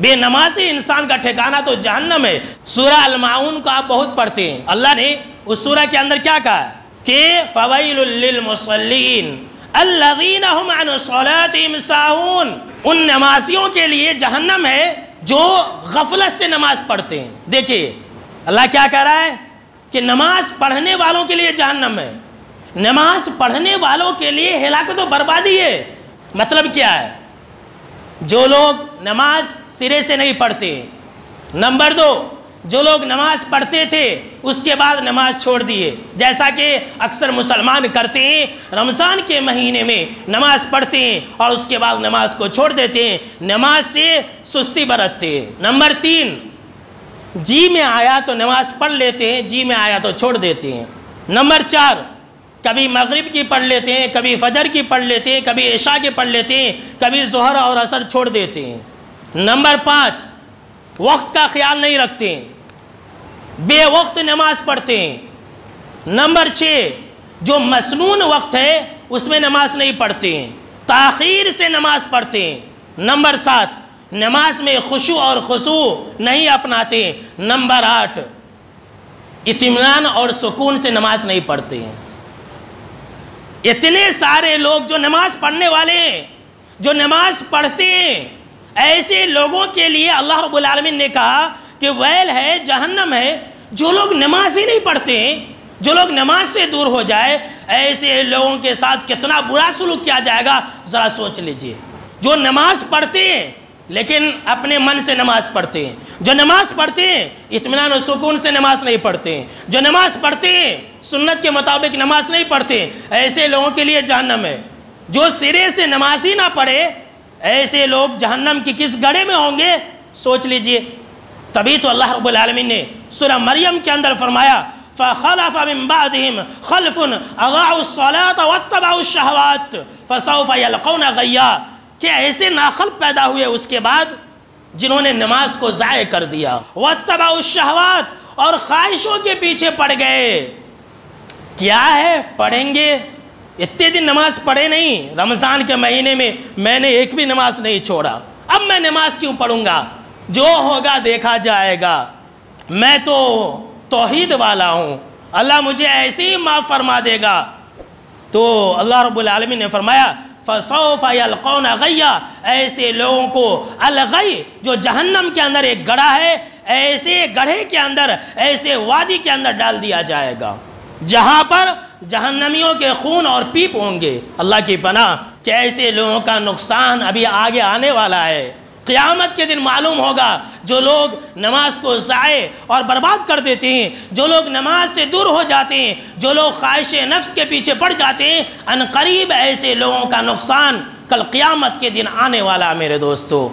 بے نمازی انسان کا ٹھکانہ تو جہنم ہے۔ سورہ الماعون کو آپ بہت پڑھتے ہیں، اللہ نے اس سورہ کے اندر کیا کہا کہ فویل للمصلین الذین هم عن صلاتهم ساہون، ان نمازیوں کے لیے جہنم ہے جو غفلت سے نماز پڑھتے ہیں۔ دیکھیے اللہ کیا کہہ رہا ہے کہ نماز پڑھنے والوں کے لیے جہنم ہے، نماز پڑھنے والوں کے لیے ہلاکت و بربادی ہے۔ مطلب کیا ہے؟ جو لوگ نماز سرے سے نہیں پڑھتے، نمبر دو جو لوگ نماز پڑھتے تھے اس کے بعد نماز چھوڑ دیے، جیسا کہ اکثر مسلمان کرتے ہیں، رمضان کے مہینے میں نماز پڑھتے ہیں اور اس کے بعد نماز کو چھوڑ دیتے ہیں، نماز سے سستی برتتے ہیں۔ نمبر تین، جی میں آیا تو نماز پڑھ لیتے ہیں، جی میں آیا تو چھوڑ دیتے ہیں۔ نمبر چار، کبھی مغرب کی پڑھ لیتے ہیں، کبھی فجر کی پڑھ لیتے ہیں، کبھی عشاء کی پڑھ لیتے ہیں، کبھی ظہر اور عصر چھوڑ دیتے ہیں۔ نمبر پانچ، وقت کا خیال نہیں رکھتے ہیں، بے وقت نماز پڑھتے ہیں۔ نمبر چھ، جو مسنون وقت ہے اس میں نماز نہیں پڑھتے ہیں، تاخیر سے نماز پڑھتے ہیں۔ نمبر سات، نماز میں خشوع اور خضوع نہیں اپناتے ہیں۔ نمبر آٹھ، اطمینان اور سکون سے نماز نہیں پڑھتے ہیں۔ اتنے سارے لوگ جو نماز پڑھنے والے ہیں، جو نماز پڑھتے ہیں، ایسے لوگوں کے لیے اللہ رب العالمین نے کہا کہ ویل ہے، جہنم ہے۔ جو لوگ نماز ہی نہیں پڑھتے ہیں، جو لوگ نماز سے دور ہو جائے، ایسے لوگوں کے ساتھ کتنا برا سلوک کیا جائے گا ذرا سوچ لیجئے۔ جو نماز پڑھتے ہیں لیکن اپنے من سے نماز پڑھتے ہیں، جو نماز پڑھتے ہیں اطمینان و سکون سے نماز نہیں پڑھتے ہیں، جو نماز پڑھتے ہیں سنت کے مطابق نماز نہیں پڑھتے ہیں، ایسے لوگوں کے لیے جہنم ہے۔ جو سرے سے نماز ہی نہ پڑھے، ایسے لوگ جہنم کی کس گڑھے میں ہوں گے سوچ لیجئے۔ تبھی تو اللہ رب العالمین نے سورہ مریم کے اندر فرمایا فَخَلَفَ مِن بَعْدِهِمْ خَلْفٌ أَضَاعُوا الصَّلَاةَ وَاتَّبَعُوا الشَّهَوَاتِ فَسَوْفَ يَلْقَوْنَ غَيًّا، کہ ایسے ناخلف پیدا ہوئے اس کے بعد جنہوں نے نماز کو ضائع کر دیا، وَاتَّبَعُوا الشَّهَوَاتِ، اور خواہشوں کے پیچھے پڑ گئے۔ کیا ہے پڑھیں گے، اتنے دن نماز پڑھے نہیں، رمضان کے مہینے میں میں نے ایک بھی نماز نہیں چھوڑا، اب میں نماز کیوں پڑھوں گا، جو ہوگا دیکھا جائے گا، میں تو توحید والا ہوں، اللہ مجھے ایسے ہی معاف فرما دے گا۔ تو اللہ رب العالمین نے فرمایا فَسَوْفَ يَلْقَوْنَ غَيًّا، ایسے لوگوں کو الغی، جو جہنم کے اندر ایک گڑھا ہے، ایسے گڑھے کے اندر، ایسے وادی کے اندر ڈال دیا جائے گا جہاں پر جہنمیوں کے خون اور پیپ ہوں گے۔ اللہ کی پناہ کہ ایسے لوگوں کا نقصان ابھی آگے آنے والا ہے۔ قیامت کے دن معلوم ہوگا جو لوگ نماز کو ضائع اور برباد کر دیتے ہیں، جو لوگ نماز سے دور ہو جاتے ہیں، جو لوگ خواہش نفس کے پیچھے پڑ جاتے ہیں، ان قریب ایسے لوگوں کا نقصان کل قیامت کے دن آنے والا ہے میرے دوستو۔